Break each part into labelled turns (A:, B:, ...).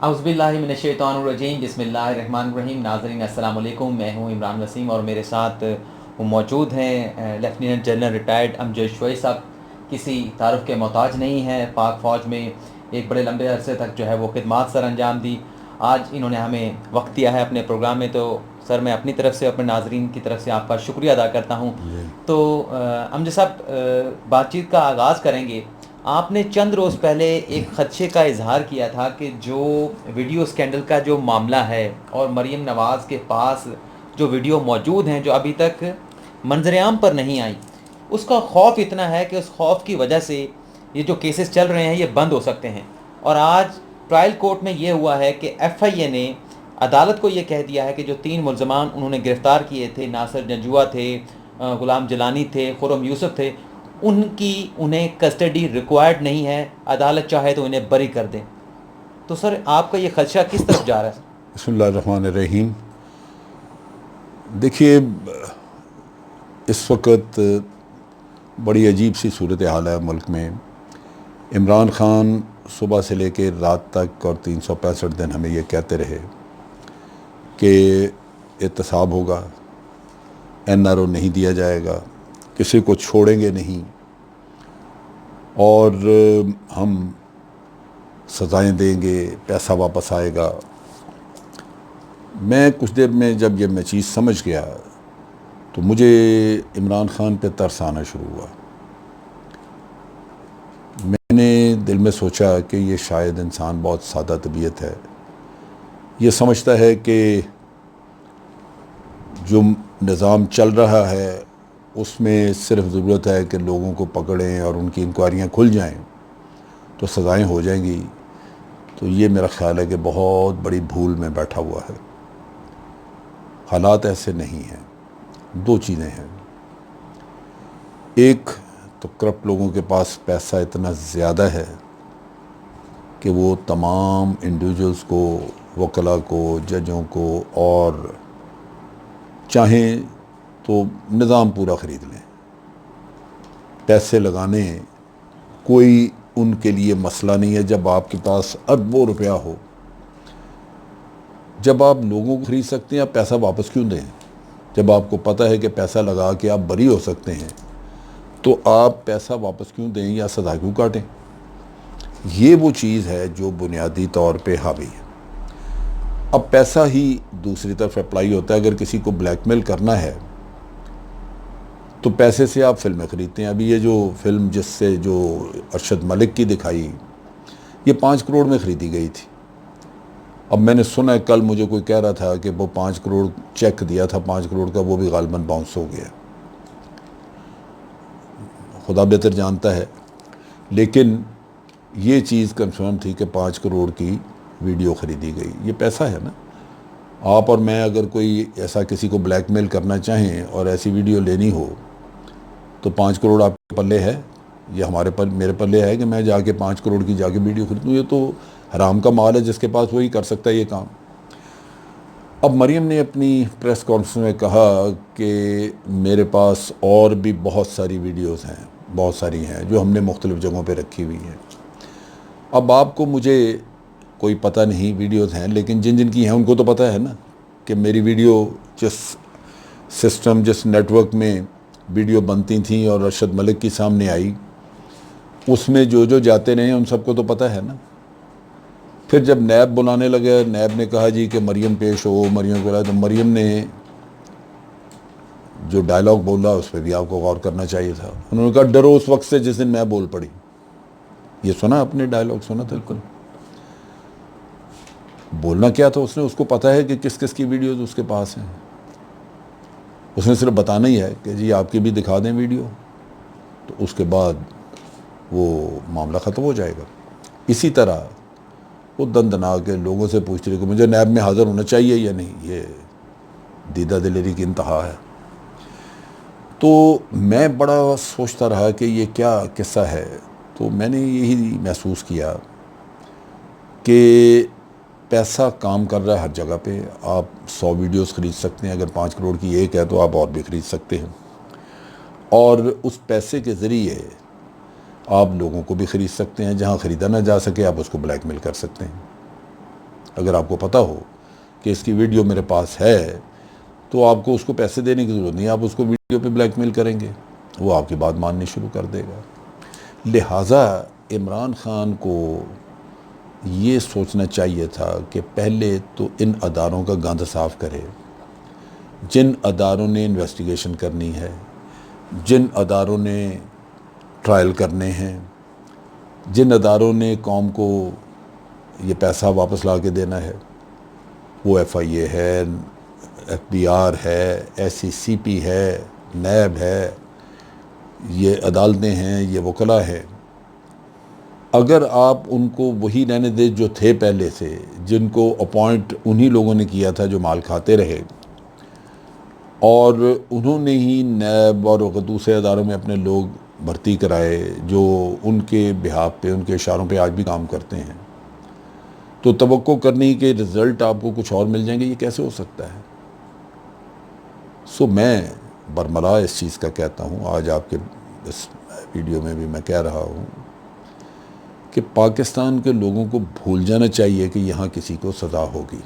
A: اعوذ باللہ من الشیطان الرجیم، بسم اللہ الرحمن الرحیم۔ ناظرین السلام علیکم، میں ہوں عمران وسیم اور میرے ساتھ موجود ہیں لیفٹیننٹ جنرل ریٹائرڈ امجد شوئی صاحب۔ کسی تعارف کے محتاج نہیں ہیں، پاک فوج میں ایک بڑے لمبے عرصے تک جو ہے وہ خدمات سر انجام دی۔ آج انہوں نے ہمیں وقت دیا ہے اپنے پروگرام میں، تو سر میں اپنی طرف سے اپنے ناظرین کی طرف سے آپ کا شکریہ ادا کرتا ہوں۔ تو امجد صاحب، بات چیت کا آغاز کریں گے۔ آپ نے چند روز پہلے ایک خدشے کا اظہار کیا تھا کہ جو ویڈیو اسکینڈل کا جو معاملہ ہے اور مریم نواز کے پاس جو ویڈیو موجود ہیں جو ابھی تک منظر عام پر نہیں آئی، اس کا خوف اتنا ہے کہ اس خوف کی وجہ سے یہ جو کیسز چل رہے ہیں یہ بند ہو سکتے ہیں۔ اور آج ٹرائل کورٹ میں یہ ہوا ہے کہ ایف آئی اے نے عدالت کو یہ کہہ دیا ہے کہ جو 3 ملزمان انہوں نے گرفتار کیے تھے، ناصر جنجوعہ تھے، غلام جیلانی تھے، خرم یوسف تھے، انہیں کسٹڈی ریکوائرڈ نہیں ہے، عدالت چاہے تو انہیں بری کر دیں۔ تو سر آپ کا یہ خدشہ کس طرف جا رہا ہے؟
B: بسم اللہ الرحمن الرحیم۔ دیکھیے، اس وقت بڑی عجیب سی صورتحال ہے ملک میں۔ عمران خان صبح سے لے کے رات تک اور 365 دن ہمیں یہ کہتے رہے کہ احتساب ہوگا، این آر او نہیں دیا جائے گا، کسی کو چھوڑیں گے نہیں، اور ہم سزائیں دیں گے، پیسہ واپس آئے گا۔ میں کچھ دیر میں جب یہ میں چیز سمجھ گیا تو مجھے عمران خان پہ ترس آنا شروع ہوا۔ میں نے دل میں سوچا کہ یہ شاید انسان بہت سادہ طبیعت ہے، یہ سمجھتا ہے کہ جو نظام چل رہا ہے اس میں صرف ضرورت ہے کہ لوگوں کو پکڑیں اور ان کی انکوائریاں کھل جائیں تو سزائیں ہو جائیں گی۔ تو یہ میرا خیال ہے کہ بہت بڑی بھول میں بیٹھا ہوا ہے۔ حالات ایسے نہیں ہیں۔ 2 چیزیں ہیں، ایک تو کرپٹ لوگوں کے پاس پیسہ اتنا زیادہ ہے کہ وہ تمام انڈیویجولز کو، وکلاء کو، ججوں کو، اور چاہیں تو نظام پورا خرید لیں۔ پیسے لگانے کوئی ان کے لیے مسئلہ نہیں ہے۔ جب آپ کے پاس اربوں روپیہ ہو، جب آپ لوگوں کو خرید سکتے ہیں، آپ پیسہ واپس کیوں دیں؟ جب آپ کو پتہ ہے کہ پیسہ لگا کے آپ بری ہو سکتے ہیں تو آپ پیسہ واپس کیوں دیں یا سزا کیوں کاٹیں؟ یہ وہ چیز ہے جو بنیادی طور پہ حاوی ہے۔ اب پیسہ ہی دوسری طرف اپلائی ہوتا ہے۔ اگر کسی کو بلیک میل کرنا ہے تو پیسے سے آپ فلمیں خریدتے ہیں۔ ابھی یہ جو فلم جس سے جو ارشد ملک کی دکھائی، یہ 5 کروڑ میں خریدی گئی تھی۔ اب میں نے سنا ہے، کل مجھے کوئی کہہ رہا تھا کہ وہ 5 کروڑ چیک دیا تھا 5 کروڑ کا، وہ بھی غالباً باؤنس ہو گیا۔ خدا بہتر جانتا ہے، لیکن یہ چیز کنفرم تھی کہ 5 کروڑ کی ویڈیو خریدی گئی۔ یہ پیسہ ہے نا۔ آپ اور میں اگر کوئی ایسا کسی کو بلیک میل کرنا چاہیں اور ایسی ویڈیو لینی ہو تو 5 کروڑ آپ کے پلے ہے؟ یہ میرے پلے ہے کہ میں جا کے 5 کروڑ کی جا کے ویڈیو خریدوں؟ یہ تو حرام کا مال ہے، جس کے پاس وہی کر سکتا ہے یہ کام۔ اب مریم نے اپنی پریس کانفرنس میں کہا کہ میرے پاس اور بھی بہت ساری ویڈیوز ہیں، بہت ساری ہیں جو ہم نے مختلف جگہوں پہ رکھی ہوئی ہیں۔ اب آپ کو مجھے کوئی پتہ نہیں ویڈیوز ہیں، لیکن جن کی ہیں ان کو تو پتہ ہے نا کہ میری ویڈیو جس سسٹم، جس نیٹ ورک میں ویڈیو بنتی تھیں اور ارشد ملک کی سامنے آئی، اس میں جو جاتے رہے ان سب کو تو پتہ ہے نا۔ پھر جب نیب بلانے لگے، نیب نے کہا جی کہ مریم پیش ہو، مریم کو لایا، تو مریم نے جو ڈائلاگ بولا اس پہ بھی آپ کو غور کرنا چاہیے تھا۔ انہوں نے کہا ڈرو اس وقت سے جس دن میں بول پڑی۔ یہ سنا آپ نے ڈائلاگ؟ سنا تھا؟
A: بالکل۔
B: بولنا کیا تھا اس نے؟ اس کو پتہ ہے کہ کس کس کی ویڈیوز اس کے پاس ہیں۔ اس نے صرف بتانا ہی ہے کہ جی آپ کی بھی دکھا دیں ویڈیو، تو اس کے بعد وہ معاملہ ختم ہو جائے گا۔ اسی طرح وہ دندنا کے لوگوں سے پوچھ رہے کہ مجھے نیب میں حاضر ہونا چاہیے یا نہیں۔ یہ دیدہ دلیری کی انتہا ہے۔ تو میں بڑا سوچتا رہا کہ یہ کیا قصہ ہے۔ تو میں نے یہی محسوس کیا کہ پیسہ کام کر رہا ہے ہر جگہ پہ۔ آپ 100 ویڈیوز خرید سکتے ہیں، اگر 5 کروڑ کی ایک ہے تو آپ اور بھی خرید سکتے ہیں، اور اس پیسے کے ذریعے آپ لوگوں کو بھی خرید سکتے ہیں۔ جہاں خریدا نہ جا سکے آپ اس کو بلیک میل کر سکتے ہیں۔ اگر آپ کو پتہ ہو کہ اس کی ویڈیو میرے پاس ہے تو آپ کو اس کو پیسے دینے کی ضرورت نہیں، آپ اس کو ویڈیو پہ بلیک میل کریں گے، وہ آپ کی بات ماننی شروع کر دے گا۔ لہٰذا عمران خان کو یہ سوچنا چاہیے تھا کہ پہلے تو ان اداروں کا گند صاف کرے، جن اداروں نے انویسٹیگیشن کرنی ہے، جن اداروں نے ٹرائل کرنے ہیں، جن اداروں نے قوم کو یہ پیسہ واپس لا کے دینا ہے، وہ ایف آئی اے ہے، ایف بی آر ہے، ایس سی سی پی ہے، نیب ہے، یہ عدالتیں ہیں، یہ وکلاء ہیں۔ اگر آپ ان کو وہی رہنے دیں جو تھے پہلے سے، جن کو اپوائنٹ انہی لوگوں نے کیا تھا جو مال کھاتے رہے، اور انہوں نے ہی نیب اور دوسرے اداروں میں اپنے لوگ بھرتی کرائے جو ان کے بہاف پہ، ان کے اشاروں پہ آج بھی کام کرتے ہیں، تو توقع کرنی کہ رزلٹ آپ کو کچھ اور مل جائیں گے، یہ کیسے ہو سکتا ہے؟ سو میں برملا اس چیز کا کہتا ہوں، آج آپ کے اس ویڈیو میں بھی میں کہہ رہا ہوں کہ پاکستان کے لوگوں کو بھول جانا چاہیے کہ یہاں کسی کو سزا ہوگی۔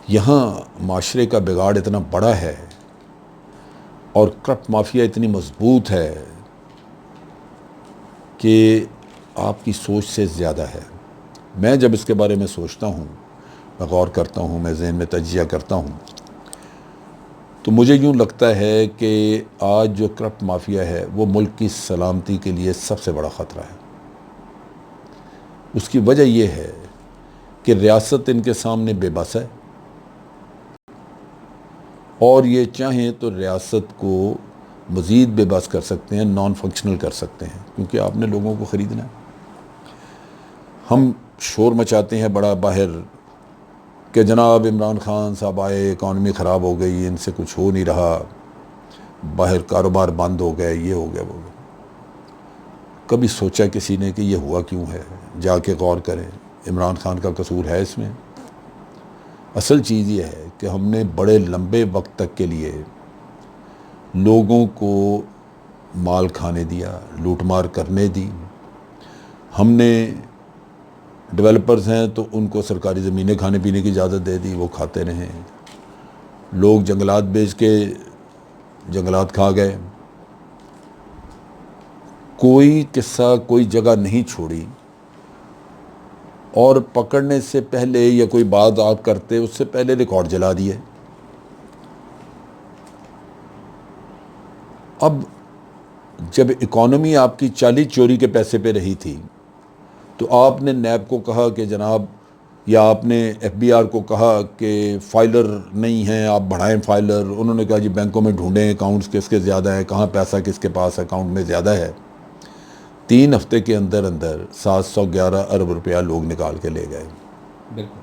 B: یہاں معاشرے کا بگاڑ اتنا بڑا ہے اور کرپٹ مافیا اتنی مضبوط ہے کہ آپ کی سوچ سے زیادہ ہے۔ میں جب اس کے بارے میں سوچتا ہوں، میں غور کرتا ہوں، میں ذہن میں تجزیہ کرتا ہوں، تو مجھے یوں لگتا ہے کہ آج جو کرپٹ مافیا ہے وہ ملک کی سلامتی کے لیے سب سے بڑا خطرہ ہے۔ اس کی وجہ یہ ہے کہ ریاست ان کے سامنے بے بس ہے، اور یہ چاہیں تو ریاست کو مزید بے بس کر سکتے ہیں، نان فنکشنل کر سکتے ہیں، کیونکہ آپ نے لوگوں کو خریدنا ہے۔ ہم شور مچاتے ہیں بڑا باہر کہ جناب عمران خان صاحب آئے، اکانومی خراب ہو گئی، ان سے کچھ ہو نہیں رہا، باہر کاروبار بند ہو گئے، یہ ہو گیا، وہ ہو گیا۔ کبھی سوچا کسی نے کہ یہ ہوا کیوں ہے؟ جا کے غور کریں، عمران خان کا قصور ہے اس میں؟ اصل چیز یہ ہے کہ ہم نے بڑے لمبے وقت تک کے لیے لوگوں کو مال کھانے دیا، لوٹ مار کرنے دی۔ ہم نے ڈیولپرز ہیں تو ان کو سرکاری زمینیں کھانے پینے کی اجازت دے دی، وہ کھاتے رہیں۔ لوگ جنگلات بیچ کے جنگلات کھا گئے۔ کوئی قصہ، کوئی جگہ نہیں چھوڑی، اور پکڑنے سے پہلے یا کوئی بات آپ کرتے اس سے پہلے ریکارڈ جلا دیے۔ اب جب اکانومی آپ کی چالی چوری کے پیسے پہ رہی تھی تو آپ نے نیب کو کہا کہ جناب، یا آپ نے ایف بی آر کو کہا کہ فائلر نہیں ہیں، آپ بڑھائیں فائلر۔ انہوں نے کہا جی بینکوں میں ڈھونڈیں اکاؤنٹس کس کے زیادہ ہیں، کہاں پیسہ کس کے پاس اکاؤنٹ میں زیادہ ہے۔ 3 ہفتے کے اندر اندر 711 ارب روپیہ لوگ نکال کے لے گئے۔
A: بالکل۔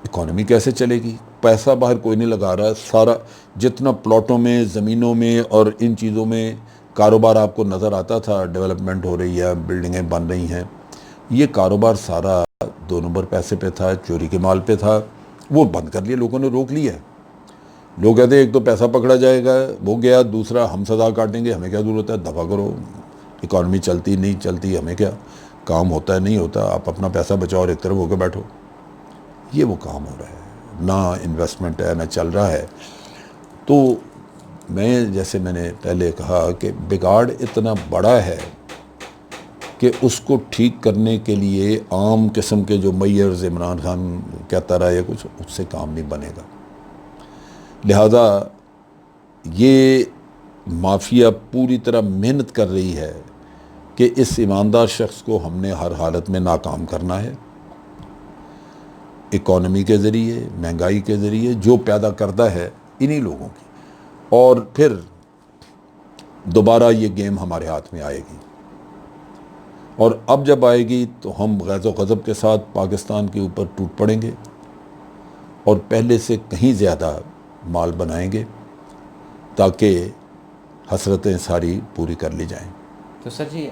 B: اکانومی کیسے چلے گی؟ پیسہ باہر کوئی نہیں لگا رہا، سارا جتنا پلاٹوں میں، زمینوں میں اور ان چیزوں میں کاروبار آپ کو نظر آتا تھا، ڈیولپمنٹ ہو رہی ہے، بلڈنگیں بن رہی ہیں، یہ کاروبار سارا 2 نمبر پیسے پہ تھا، چوری کے مال پہ تھا۔ وہ بند کر لیا، لوگوں نے روک لیا۔ لوگ کہتے ہیں ایک تو پیسہ پکڑا جائے گا، وہ گیا، دوسرا ہم سزا کاٹیں گے، ہمیں کیا ضرورت ہے، دفع کرو، اکانومی چلتی نہیں چلتی ہمیں کیا، کام ہوتا ہے نہیں ہوتا، آپ اپنا پیسہ بچاؤ اور ایک طرف ہو کے بیٹھو۔ یہ وہ کام ہو رہا ہے، نہ انویسٹمنٹ ہے، نہ چل رہا ہے۔ تو میں جیسے میں نے پہلے کہا کہ بگاڑ اتنا بڑا ہے کہ اس کو ٹھیک کرنے کے لیے عام قسم کے جو میئرز عمران خان کہتا رہا یا کچھ، اس سے کام نہیں بنے گا۔ لہذا یہ مافیا پوری طرح محنت کر رہی ہے کہ اس ایماندار شخص کو ہم نے ہر حالت میں ناکام کرنا ہے، اکانومی کے ذریعے، مہنگائی کے ذریعے جو پیدا کرتا ہے انہی لوگوں کی، اور پھر دوبارہ یہ گیم ہمارے ہاتھ میں آئے گی، اور اب جب آئے گی تو ہم غیظ و غضب کے ساتھ پاکستان کے اوپر ٹوٹ پڑیں گے اور پہلے سے کہیں زیادہ مال بنائیں گے تاکہ حسرتیں ساری پوری کر لی جائیں۔
A: تو سر جی،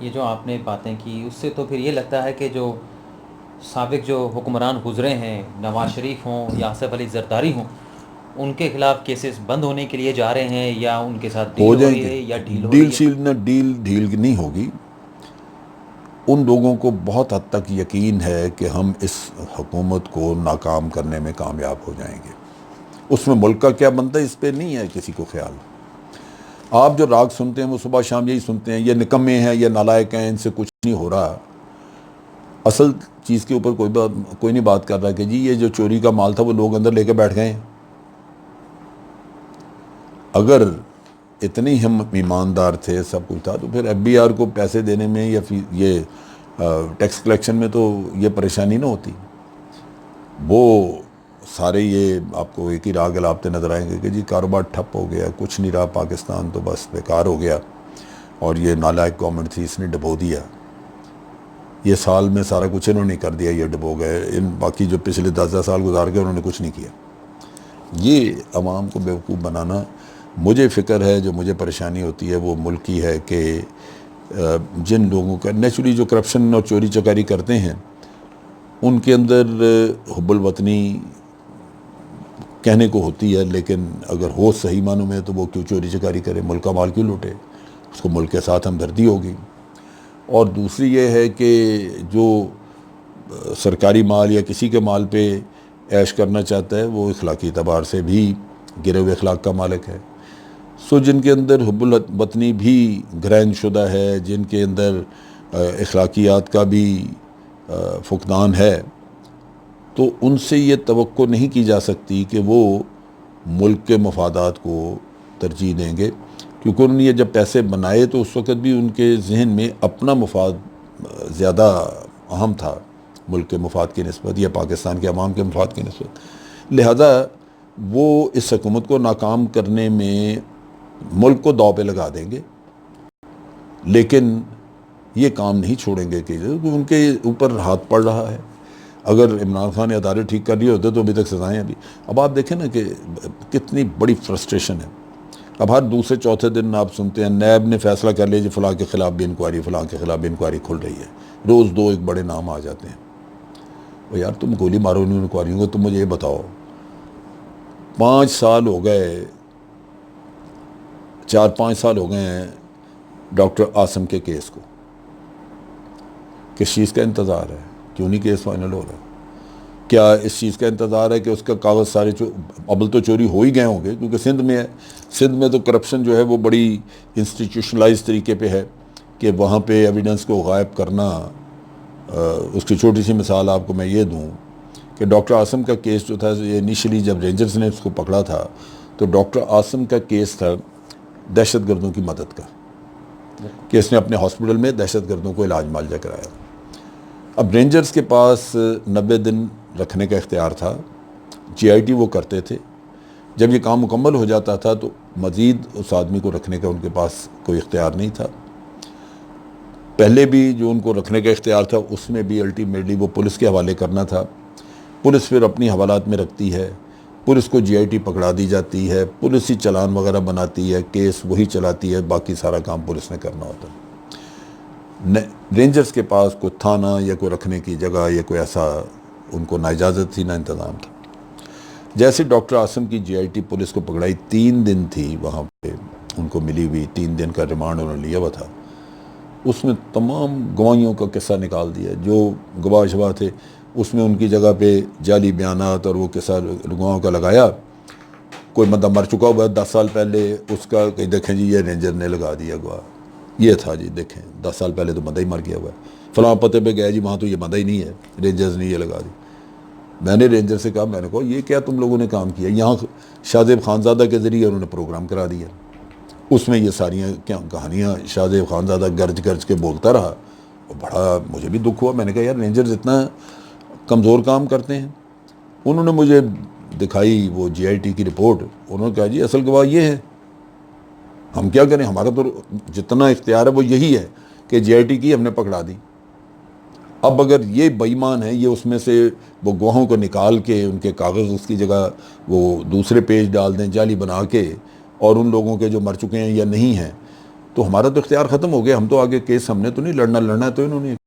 A: یہ جو آپ نے باتیں کی اس سے تو پھر یہ لگتا ہے کہ جو سابق جو حکمران گزرے ہیں، نواز شریف ہوں یا آصف علی زرداری ہوں، ان کے خلاف کیسز بند ہونے کے لیے جا رہے ہیں، یا ان کے ساتھ ڈیل
B: ہو
A: ہو
B: جائیں
A: رہی
B: گے،
A: ہے یا ڈھیل ہو
B: ڈیل
A: رہی ہے؟
B: شیل نہ ڈیل نہیں ہوگی۔ ان لوگوں کو بہت حد تک یقین ہے کہ ہم اس حکومت کو ناکام کرنے میں کامیاب ہو جائیں گے. اس میں ملک کا کیا بنتا ہے اس پہ نہیں ہے کسی کو خیال. آپ جو راگ سنتے ہیں وہ صبح شام یہی سنتے ہیں، یہ نکمے ہیں، یہ نالائق ہیں، ان سے کچھ نہیں ہو رہا. اصل چیز کے اوپر کوئی نہیں بات کر رہا کہ جی یہ جو چوری کا مال تھا وہ لوگ اندر لے کے بیٹھ گئے ہیں. اگر اتنی ہم ایماندار تھے، سب کچھ تھا، تو پھر ایف بی آر کو پیسے دینے میں یا پھر یہ ٹیکس کلیکشن میں تو یہ پریشانی نہ ہوتی. وہ سارے یہ آپ کو ایک ہی راگ الاپتے نظر آئیں گے کہ جی کاروبار ٹھپ ہو گیا، کچھ نہیں رہا، پاکستان تو بس بیکار ہو گیا، اور یہ نالائق گورنمنٹ تھی، اس نے ڈبو دیا. یہ سال میں سارا کچھ انہوں نے کر دیا، یہ ڈبو گئے. باقی جو پچھلے 10 سال گزار گئے انہوں نے کچھ نہیں کیا. یہ عوام کو بیوقوف بنانا. مجھے فکر ہے، جو مجھے پریشانی ہوتی ہے وہ ملک کی ہے کہ جن لوگوں کا نیچرلی جو کرپشن اور چوری چکاری کرتے ہیں ان کے اندر حب الوطنی کہنے کو ہوتی ہے، لیکن اگر ہو صحیح معنوں میں تو وہ کیوں چوری چکاری کرے، ملک کا مال کیوں لوٹے؟ اس کو ملک کے ساتھ ہمدردی ہوگی. اور دوسری یہ ہے کہ جو سرکاری مال یا کسی کے مال پہ عیش کرنا چاہتا ہے وہ اخلاقی اعتبار سے بھی گرے ہوئے اخلاق کا مالک ہے. سو جن کے اندر حب الوطنی بھی گرہن شدہ ہے، جن کے اندر اخلاقیات کا بھی فقدان ہے، تو ان سے یہ توقع نہیں کی جا سکتی کہ وہ ملک کے مفادات کو ترجیح دیں گے. کیونکہ انہوں نے یہ جب پیسے بنائے تو اس وقت بھی ان کے ذہن میں اپنا مفاد زیادہ اہم تھا ملک کے مفاد کی نسبت یا پاکستان کے عوام کے مفاد کی نسبت. لہذا وہ اس حکومت کو ناکام کرنے میں ملک کو داؤ پہ لگا دیں گے، لیکن یہ کام نہیں چھوڑیں گے کہ ان کے اوپر ہاتھ پڑ رہا ہے. اگر عمران خان نے ادارے ٹھیک کر لیے ہوتے تو ابھی تک سزائیں ابھی. اب آپ دیکھیں نا کہ کتنی بڑی فرسٹریشن ہے. اب ہر دوسرے چوتھے دن آپ سنتے ہیں نیب نے فیصلہ کر لیا جی فلاں کے خلاف بھی انکوائری، فلاں کے خلاف بھی انکوائری کھل رہی ہے. روز دو ایک بڑے نام آ جاتے ہیں. اور یار تم گولی مارو نہیں انکوائریوں کو. تم مجھے یہ بتاؤ 5 سال ہو گئے، 4-5 سال ہو گئے ہیں ڈاکٹر عاصم کے کیس کو. کس چیز کا انتظار ہے؟ کیوں نہیں کیس فائنل ہو رہا؟ کیا اس چیز کا انتظار ہے کہ اس کا کاغذ سارے ابل تو چوری ہو ہی گئے ہوں گے کیونکہ سندھ میں ہے. سندھ میں تو کرپشن جو ہے وہ بڑی انسٹیٹیوشنلائز طریقے پہ ہے کہ وہاں پہ ایویڈنس کو غائب کرنا. اس کی چھوٹی سی مثال آپ کو میں یہ دوں کہ ڈاکٹر عاصم کا کیس جو تھا یہ انیشلی جب رینجرز نے اس کو پکڑا تھا تو ڈاکٹر عاصم کا کیس تھا دہشت گردوں کی مدد کا، کہ اس نے اپنے ہاسپٹل میں دہشت گردوں کو علاج معالجہ کرایا. اب رینجرز کے پاس 90 دن رکھنے کا اختیار تھا، جی آئی ٹی وہ کرتے تھے. جب یہ کام مکمل ہو جاتا تھا تو مزید اس آدمی کو رکھنے کا ان کے پاس کوئی اختیار نہیں تھا. پہلے بھی جو ان کو رکھنے کا اختیار تھا اس میں بھی الٹیمیٹلی وہ پولیس کے حوالے کرنا تھا. پولیس پھر اپنی حوالات میں رکھتی ہے، پولیس کو جی آئی ٹی پکڑا دی جاتی ہے، پولیس ہی چلان وغیرہ بناتی ہے، کیس وہی چلاتی ہے، باقی سارا کام پولیس نے کرنا ہوتا ہے. رینجرز کے پاس کوئی تھانہ یا کوئی رکھنے کی جگہ یا کوئی ایسا ان کو نہ اجازت تھی نہ انتظام تھا. جیسے ڈاکٹر عاصم کی جی آئی ٹی پولیس کو پکڑائی 3 دن تھی وہاں پہ ان کو ملی ہوئی، 3 دن کا ریمانڈ انہوں نے لیا ہوا تھا. اس میں تمام گواہیوں کا قصہ نکال دیا. جو گواہ شواہ تھے اس میں ان کی جگہ پہ جعلی بیانات اور وہ قصہ گواہوں کا لگایا. کوئی بندہ مر چکا ہوا 10 سال پہلے، اس کا کہ دیکھیں جی یہ رینجر نے لگا دیا گواہ، یہ تھا جی دیکھیں 10 سال پہلے تو بندہ ہی مر گیا ہوا ہے، فلاں پتے پہ گیا جی وہاں تو یہ بندہ ہی نہیں ہے، رینجرز نے یہ لگا دی. میں نے رینجر سے کہا، میں نے کہا یہ کیا تم لوگوں نے کام کیا؟ یہاں شاہ زیب خانزادہ کے ذریعے انہوں نے پروگرام کرا دیا. اس میں یہ ساریاں کیا کہانیاں شاہ زیب خانزادہ گرج گرج کے بولتا رہا. اور بڑا مجھے بھی دکھ ہوا. میں نے کہا یار رینجرز اتنا کمزور کام کرتے ہیں. انہوں نے مجھے دکھائی وہ جی آئی ٹی کی رپورٹ. انہوں نے کہا جی اصل گواہ یہ ہے، ہم کیا کریں، ہمارا تو جتنا اختیار ہے وہ یہی ہے کہ جی آئی ٹی کی ہم نے پکڑا دی. اب اگر یہ بے ایمان ہے، یہ اس میں سے وہ گواہوں کو نکال کے ان کے کاغذ اس کی جگہ وہ دوسرے پیج ڈال دیں جعلی بنا کے، اور ان لوگوں کے جو مر چکے ہیں یا نہیں ہیں، تو ہمارا تو اختیار ختم ہو گیا. ہم تو آگے کیس ہم نے تو نہیں لڑنا ہے تو انہوں نے